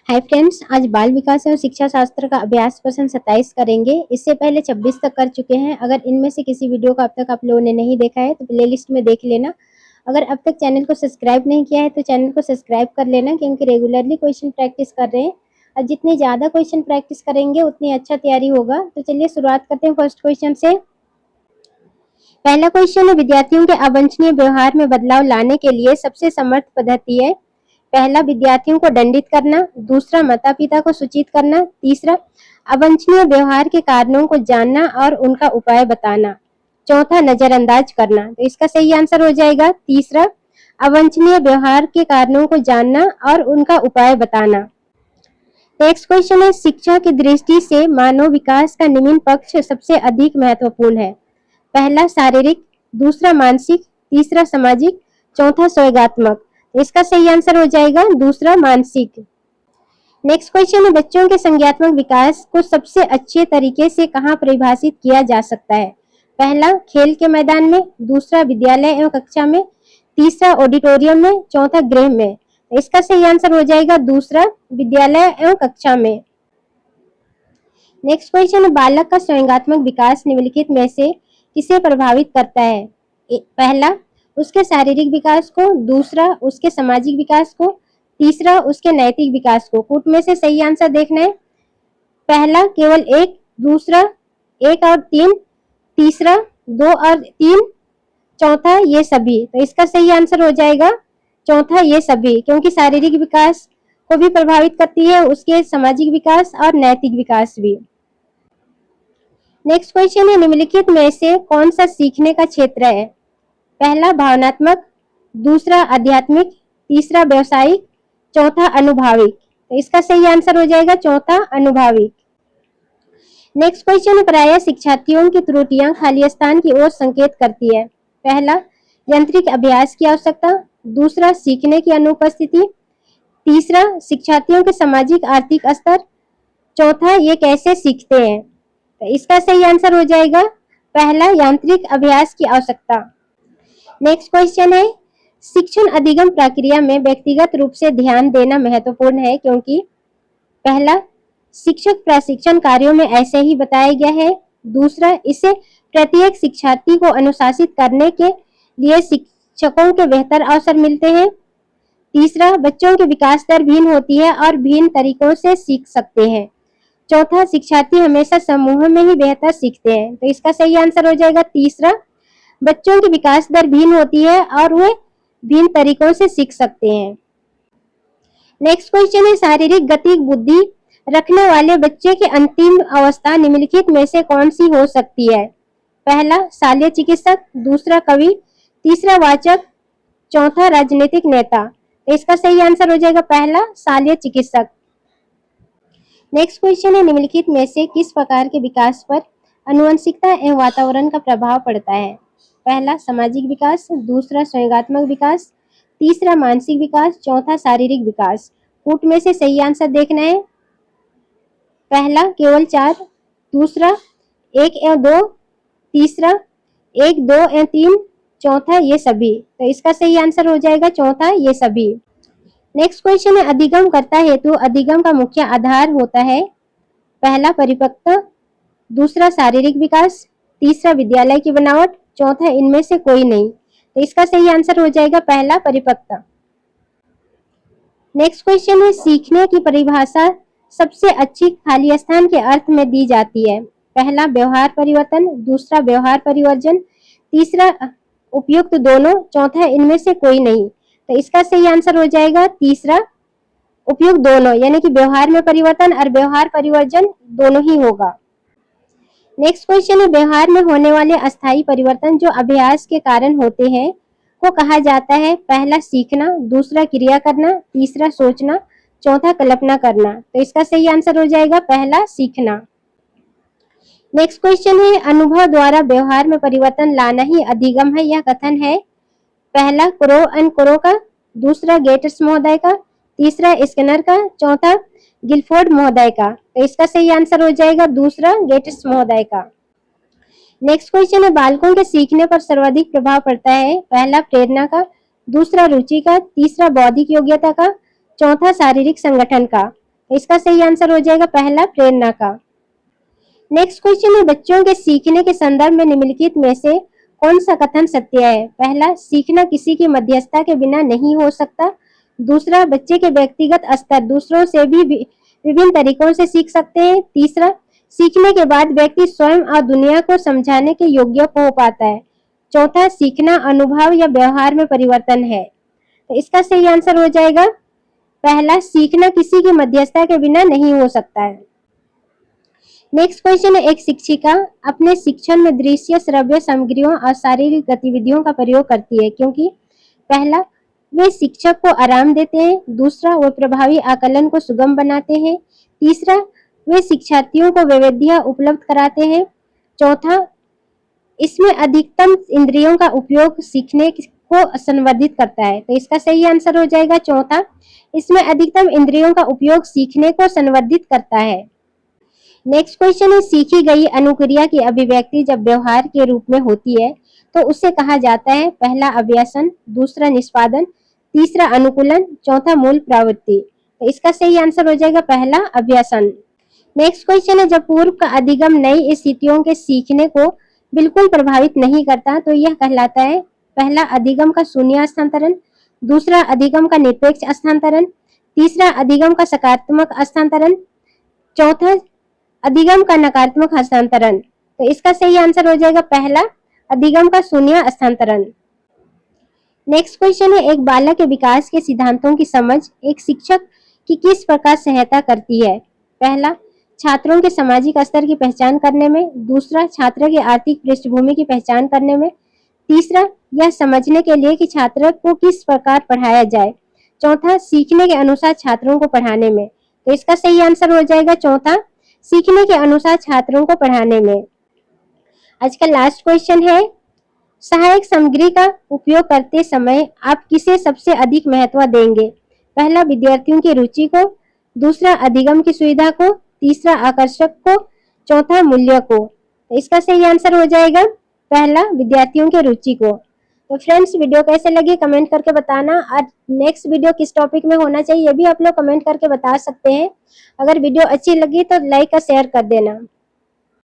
Hi friends, आज बाल विकास और शिक्षा शास्त्र का अभ्यास प्रश्न 27 करेंगे। इससे पहले 26 तक कर चुके हैं। अगर इनमें से किसी वीडियो को अब तक आप लोगों ने नहीं देखा है तो प्लेलिस्ट में देख लेना। अगर अब तक चैनल को सब्सक्राइब नहीं किया है तो चैनल को सब्सक्राइब कर लेना, क्योंकि रेगुलरली क्वेश्चन प्रैक्टिस कर रहे हैं और जितने ज़्यादा क्वेश्चन प्रैक्टिस करेंगे उतनी अच्छा तैयारी होगा। तो चलिए शुरुआत करते हैं फर्स्ट क्वेश्चन से। पहला क्वेश्चन है, विद्यार्थियों के अवांछनीय व्यवहार में बदलाव लाने के लिए सबसे समर्थ पद्धति है। पहला, विद्यार्थियों को दंडित करना। दूसरा, माता पिता को सूचित करना। तीसरा, अवांछनीय व्यवहार के कारणों को जानना और उनका उपाय बताना। चौथा, नजरअंदाज करना। तो इसका सही आंसर हो जाएगा तीसरा, अवांछनीय व्यवहार के कारणों को जानना और उनका उपाय बताना। नेक्स्ट क्वेश्चन है, शिक्षा की दृष्टि से मानव विकास का निम्न पक्ष सबसे अधिक महत्वपूर्ण है। पहला, शारीरिक। दूसरा, मानसिक। तीसरा, सामाजिक। चौथा, स्वैगात्मक। इसका सही आंसर हो जाएगा दूसरा, मानसिक। नेक्स्ट क्वेश्चन है, बच्चों के संज्ञानात्मक विकास को सबसे अच्छे तरीके से कहाँ परिभाषित किया जा सकता है। पहला, खेल के मैदान में। दूसरा, विद्यालय एवं कक्षा में। तीसरा, ऑडिटोरियम में। चौथा, गृह में। इसका सही आंसर हो जाएगा दूसरा, विद्यालय एवं कक्षा में। नेक्स्ट क्वेश्चन है, बालक का संज्ञानात्मक विकास निम्नलिखित में से किसे प्रभावित करता है। पहला, उसके शारीरिक विकास को। दूसरा, उसके सामाजिक विकास को। तीसरा, उसके नैतिक विकास को। कूट में से सही आंसर देखना है। पहला केवल एक, दूसरा 1 और 3, तीसरा 2 और 3, चौथा ये सभी। तो इसका सही आंसर हो जाएगा चौथा, ये सभी, क्योंकि शारीरिक विकास को भी प्रभावित करती है, उसके सामाजिक विकास और नैतिक विकास भी। नेक्स्ट क्वेश्चन है, निम्नलिखित में से कौन सा सीखने का क्षेत्र है। पहला, भावनात्मक। दूसरा, आध्यात्मिक। तीसरा, व्यवसायिक। चौथा, अनुभाविक। तो इसका सही आंसर हो जाएगा चौथा, अनुभाविक। नेक्स्ट क्वेश्चन, प्रायः शिक्षार्थियों की त्रुटियां खाली स्थान की ओर संकेत करती है। पहला, यांत्रिक अभ्यास की आवश्यकता। दूसरा, सीखने की अनुपस्थिति। तीसरा, शिक्षार्थियों के सामाजिक आर्थिक स्तर। चौथा, ये कैसे सीखते हैं। तो इसका सही आंसर हो जाएगा पहला, यांत्रिक अभ्यास की आवश्यकता। नेक्स्ट क्वेश्चन है, शिक्षण अधिगम प्रक्रिया में व्यक्तिगत रूप से ध्यान देना महत्वपूर्ण है, क्योंकि पहला, शिक्षक प्रशिक्षण कार्यों में ऐसे ही बताया गया है। दूसरा, इससे प्रत्येक शिक्षार्थी को अनुशासित करने के लिए शिक्षकों के बेहतर अवसर मिलते हैं। तीसरा, बच्चों की विकास दर भिन्न होती है और भिन्न तरीकों से सीख सकते हैं। चौथा, शिक्षार्थी हमेशा समूह में ही बेहतर सीखते हैं। तो इसका सही आंसर हो जाएगा तीसरा, बच्चों की विकास दर भिन्न होती है और वे भिन्न तरीकों से सीख सकते हैं। नेक्स्ट क्वेश्चन है, शारीरिक गति बुद्धि रखने वाले बच्चे की अंतिम अवस्था निम्नलिखित में से कौन सी हो सकती है। पहला, शल्य चिकित्सक। दूसरा, कवि। तीसरा, वाचक। चौथा, राजनीतिक नेता। इसका सही आंसर हो जाएगा पहला, शल्य चिकित्सक। नेक्स्ट क्वेश्चन है, निम्नलिखित में से किस प्रकार के विकास पर आनुवंशिकता एवं वातावरण का प्रभाव पड़ता है। पहला, सामाजिक विकास। दूसरा, संज्ञानात्मक विकास। तीसरा, मानसिक विकास। चौथा, शारीरिक विकास। कूट में से सही आंसर देखना है। पहला, केवल 4। दूसरा, 1 या 2। तीसरा, 1, 2 या 3। चौथा, ये सभी। तो इसका सही आंसर हो जाएगा चौथा, ये सभी। नेक्स्ट क्वेश्चन है, अधिगम कर्ता हेतु अधिगम का मुख्य आधार होता है। पहला, परिपक्वता। दूसरा, शारीरिक विकास। तीसरा, विद्यालय की बनावट। चौथा, इनमें से कोई नहीं। तो इसका सही आंसर हो जाएगा पहला, परिपक्वता। नेक्स्ट क्वेश्चन है, सीखने की परिभाषा सबसे अच्छी खाली स्थान के अर्थ में दी जाती है। पहला, व्यवहार परिवर्तन। दूसरा, व्यवहार परिवर्जन। तीसरा, उपयुक्त दोनों। चौथा, इनमें से कोई नहीं। तो इसका सही आंसर हो जाएगा तीसरा, उपयुक्त दोनों, यानी कि व्यवहार में परिवर्तन और व्यवहार परिवर्जन दोनों ही होगा। नेक्स्ट क्वेश्चन है, व्यवहार में होने वाले अस्थायी परिवर्तन जो अभ्यास के कारण होते हैं को कहा जाता है। पहला, सीखना। दूसरा, क्रिया करना। तीसरा, सोचना। चौथा, कल्पना करना। तो इसका सही आंसर हो जाएगा पहला, सीखना। नेक्स्ट क्वेश्चन है, अनुभव द्वारा व्यवहार में परिवर्तन लाना ही अधिगम है, यह कथन है। पहला, क्रो एंड क्रो का। दूसरा, गेट्स महोदय का। तीसरा, स्किनर का। चौथा, गिलफोर्ड महोदय का। तो इसका सही आंसर हो जाएगा दूसरा, गेट्स महोदय का। नेक्स्ट क्वेश्चन है, बालकों के सीखने पर सर्वाधिक प्रभाव पड़ता है। पहला, प्रेरणा का। दूसरा, रुचि का। तीसरा, बौद्धिक योग्यता का। चौथा, शारीरिक संगठन का। तो इसका सही आंसर हो जाएगा पहला प्रेरणा का। नेक्स्ट क्वेश्चन है, बच्चों के सीखने के संदर्भ में निम्नलिखित में से कौन सा कथन सत्य है? पहला, सीखना किसी की मध्यस्थता के बिना नहीं हो सकता। दूसरा, बच्चे के व्यक्तिगत स्तर दूसरों से भी विभिन्न तरीकों से सीख सकते हैं। तीसरा, सीखने के बाद व्यक्ति स्वयं और दुनिया को समझाने के योग्य हो पाता है। चौथा, सीखना अनुभव या व्यवहार में परिवर्तन है। तो इसका सही आंसर हो जाएगा पहला, सीखना किसी की मध्यस्थता के बिना नहीं हो सकता है। नेक्स्ट क्वेश्चन है, एक शिक्षिका अपने शिक्षण में दृश्य श्रव्य सामग्रियों और शारीरिक गतिविधियों का प्रयोग करती है क्योंकि पहला, वे शिक्षक को आराम देते हैं। दूसरा, वे प्रभावी आकलन को सुगम बनाते हैं। तीसरा, वे शिक्षार्थियों को वैविध्य उपलब्ध कराते हैं। चौथा, इसमें अधिकतम इंद्रियों का उपयोग सीखने को संवर्धित करता है। तो इसका सही आंसर हो जाएगा चौथा, इसमें अधिकतम इंद्रियों का उपयोग सीखने को संवर्धित करता है। नेक्स्ट क्वेश्चन है, सीखी गई अनुक्रिया की अभिव्यक्ति जब व्यवहार के रूप में होती है तो उसे कहा जाता है? पहला, अभ्यासन। दूसरा, निष्पादन। तीसरा, अनुकूलन। चौथा, मूल प्रवृत्ति। तो इसका सही आंसर हो जाएगा पहला, अभ्यासन। नेक्स्ट क्वेश्चन है, जब पूर्व का अधिगम नई स्थितियों के सीखने को बिल्कुल प्रभावित नहीं करता तो यह कहलाता है? पहला, अधिगम का शून्य हस्तांतरण। दूसरा, अधिगम का निरपेक्ष हस्तांतरण। तीसरा, अधिगम का सकारात्मक हस्तांतरण। चौथा, अधिगम का नकारात्मक हस्तांतरण। तो इसका सही आंसर हो जाएगा पहला, अधिगम का शून्य हस्तांतरण। नेक्स्ट क्वेश्चन है, एक बालक के विकास के सिद्धांतों की समझ एक शिक्षक की किस प्रकार सहायता करती है? पहला, छात्रों के सामाजिक स्तर की पहचान करने में। दूसरा, छात्र की आर्थिक पृष्ठभूमि की पहचान करने में। तीसरा, यह समझने के लिए कि छात्र को किस प्रकार पढ़ाया जाए। चौथा, सीखने के अनुसार छात्रों को पढ़ाने में। तो इसका सही आंसर हो जाएगा चौथा, सीखने के अनुसार छात्रों को पढ़ाने में। आज का लास्ट क्वेश्चन है, सहायक सामग्री का उपयोग करते समय आप किसे सबसे अधिक महत्व देंगे? पहला, विद्यार्थियों की रुचि को। दूसरा, अधिगम की सुविधा को। तीसरा, आकर्षक को। चौथा, मूल्य को। तो इसका सही आंसर हो जाएगा पहला, विद्यार्थियों की रुचि को। तो फ्रेंड्स, वीडियो कैसे लगी कमेंट करके बताना, और नेक्स्ट वीडियो किस टॉपिक में होना चाहिए ये भी आप लोग कमेंट करके बता सकते हैं। अगर वीडियो अच्छी लगी तो लाइक और शेयर कर देना।